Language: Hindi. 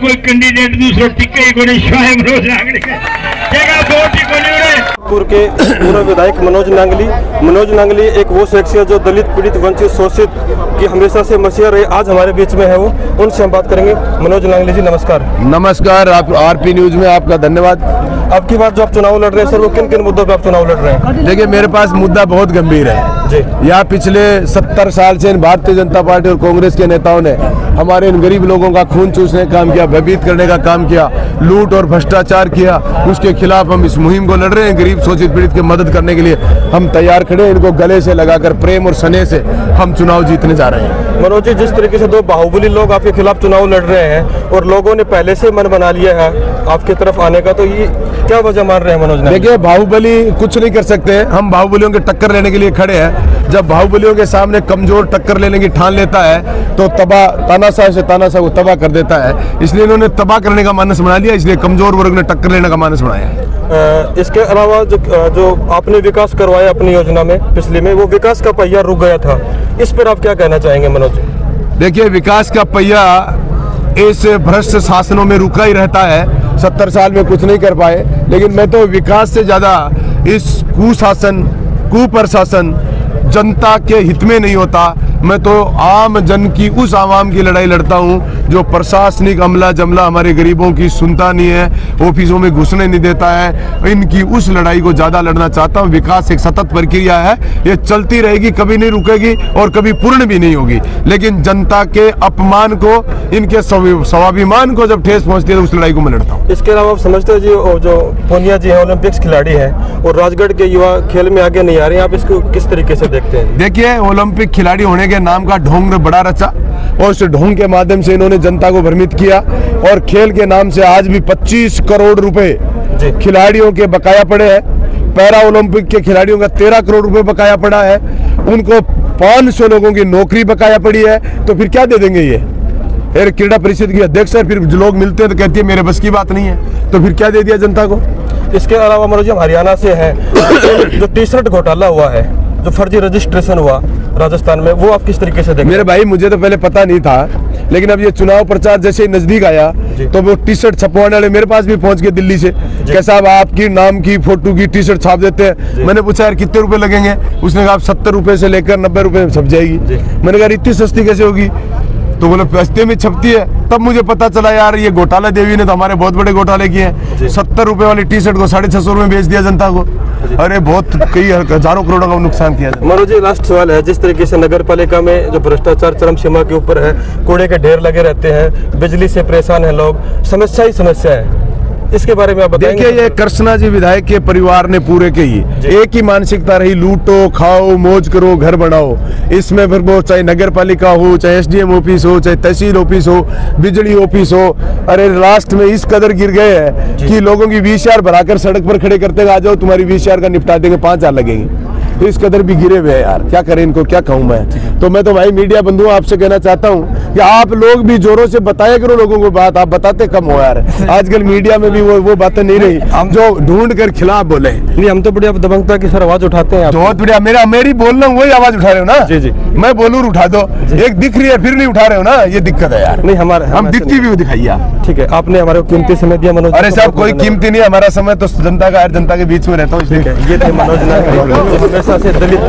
कोई कैंडिडेट दूसरो टिके को नहीं शायद मनोज नांगली जगह वोट ही को नहीं पूर्व के पूर्व विधायक मनोज नांगली एक वो शख्सियत जो दलित पीड़ित वंचित शोषित की हमेशा से मसीहा रही, आज हमारे बीच में है वो, उनसे हम बात करेंगे। मनोज नांगली जी नमस्कार। नमस्कार, आप आरपी न्यूज में आपका धन्यवाद। अब की बार जो आप चुनाव लड़ रहे हैं सर, वो किन किन मुद्दों पे आप चुनाव लड़ रहे हैं? देखिए, मेरे पास मुद्दा बहुत गंभीर है जी। यहाँ पिछले 70 साल से भारतीय जनता पार्टी और कांग्रेस के नेताओं ने हमारे इन गरीब लोगों का खून चूसने का काम किया, भयभीत करने का काम किया, लूट और भ्रष्टाचार किया। उसके खिलाफ हम इस मुहिम को लड़ रहे हैं। गरीब शोषित पीड़ित की मदद करने के लिए हम तैयार खड़े हैं। इनको गले से लगाकर प्रेम और स्नेह से हम चुनाव जीतने जा रहे हैं। मनोज जी, जिस तरीके से दो बाहुबली लोग आपके खिलाफ चुनाव लड़ रहे हैं और लोगों ने पहले से मन बना लिया है आपकी तरफ आने का, तो ये क्या वजह मान रहे हैं मनोज? देखिए, बाहुबली कुछ नहीं कर सकते। हम बाहुबलियों के टक्कर लेने के लिए खड़े हैं। जब बाहुबलियों के सामने कमजोर टक्कर लेने की ठान लेता है तो तानाशाह से तानाशाह को तबाह कर देता है। इसलिए इन्होंने तबाह करने का मानस बना लिया, इसलिए कमजोर वर्ग ने टक्कर लेने का मानस बनाया है। इसके अलावा जो आपने विकास करवाया अपनी योजना में पिछली में, वो विकास का पहिया रुक गया था, इस पर आप क्या कहना चाहेंगे मनोज? देखिए, विकास का पहिया इस भ्रष्ट शासनों में रुका ही रहता है। 70 साल में कुछ नहीं कर पाए, लेकिन मैं तो विकास से ज्यादा इस कुशासन कुप्रशासन जनता के हित में नहीं होता। मैं तो आम जन की, उस आवाम की लड़ाई लड़ता हूं जो प्रशासनिक अमला जमला हमारे गरीबों की सुनता नहीं है, ऑफिसों में घुसने नहीं देता है। इनकी उस लड़ाई को ज्यादा लड़ना चाहता हूं। विकास एक सतत प्रक्रिया है, ये चलती रहेगी, कभी नहीं रुकेगी और कभी पूर्ण भी नहीं होगी। लेकिन जनता के अपमान को, इनके स्वाभिमान को जब ठेस पहुंचती है तो उस लड़ाई को मैं लड़ता हूँ। इसके अलावा आप समझते हो जी, जो पूनिया जी है ओलंपिक्स खिलाड़ी है और राजगढ़ के युवा खेल में आगे नहीं आ रहे हैं, आप इसको किस तरीके से देखते हैं? देखिए, ओलंपिक खिलाड़ी होने के नाम का ढोंग ने बड़ा रचा और उस ढोंग के माध्यम से इन्होंने जनता को भ्रमित किया और खेल के नाम से आज भी 25 करोड़ रुपए खिलाड़ियों के बकाया पड़े हैं। पैरा ओलंपिक के खिलाड़ियों का 13 करोड़ रुपए बकाया पड़ा है। उनको 500 लोगों की नौकरी बकाया पड़ी है। तो फिर क्या दे देंगे ये? फिर क्रीड़ा परिषद की अध्यक्ष है, फिर जो लोग मिलते हैं तो कहती है मेरे बस की बात नहीं है, तो फिर क्या दे दिया जनता को? इसके अलावा मनोज, हम हरियाणा से हैं, जो टी-शर्ट घोटाला हुआ है, जो फर्जी रजिस्ट्रेशन हुआ राजस्थान में, वो आप किस तरीके से देखते हैं? मेरे भाई, मुझे तो पहले पता नहीं था, लेकिन अब ये चुनाव प्रचार जैसे ही नजदीक आया तो वो टी-शर्ट छपवाने वाले मेरे पास भी पहुंच गए दिल्ली से। क्या साहब, आपकी नाम की फोटो की टी-शर्ट छाप देते हैं। मैंने पूछा यार कितने रुपए लगेंगे? उसने कहा 70 रुपए से लेकर 90 रुपए में छप जाएगी। मैंने कहा इतनी सस्ती कैसे होगी? तो बोले सस्ते में छपती है। तब मुझे पता चला यार, ये घोटाला देवी ने तो हमारे बहुत बड़े घोटाले किए हैं। 70 रुपए वाली टी-शर्ट को 650 रुपए में बेच दिया जनता को। अरे बहुत कई हजारों करोड़ों का नुकसान किया। मनोज जी, लास्ट सवाल है, जिस तरीके से नगर पालिका में जो भ्रष्टाचार चरम सीमा के ऊपर है, कूड़े के ढेर लगे रहते हैं, बिजली से परेशान है लोग, समस्या ही समस्या है, इसके बारे में आप बताएंगे? देखिए, ये कृष्णा जी विधायक के परिवार ने पूरे के ही एक ही मानसिकता रही, लूटो खाओ मौज करो घर बनाओ। इसमें फिर वो चाहे नगर पालिका हो, चाहे SDM ऑफिस हो, चाहे तहसील ऑफिस हो, बिजली ऑफिस हो। अरे लास्ट में इस कदर गिर गए हैं कि लोगों की VCR भराकर सड़क पर खड़े करते, आ जाओ तुम्हारी VCR का निपटा देंगे, 5000 लगेंगी। तो इस कदर भी गिरे हुए हैं यार, क्या करें इनको, क्या कहूँ मैं। तो मैं तो भाई मीडिया बंधुओं आपसे कहना चाहता हूँ कि आप लोग भी जोरों से बताया करो लोगों को बात, आप बताते कम हो यार। आजकल मीडिया में भी वो बातें नहीं रही, हम जो ढूंढ कर खिलाफ बोले। नहीं, हम तो बढ़िया दबंगता की सर आवाज उठाते हैं। बहुत बढ़िया, मेरी बोलना वही आवाज उठा रहे हो ना? जी जी, मैं बोलूँ उठा दो। एक दिख रही है फिर नहीं उठा रहे हो ना, ये दिक्कत है यार। नहीं, हम दिखती भी दिखाइए आप। ठीक है, आपने हमारे कीमती समय दिया मनोज। अरे साहब, कोई कीमती नहीं, हमारा समय तो जनता का, हर जनता के बीच में रहता हूँ। ये थे मनोज नांगली, हमेशा से दलित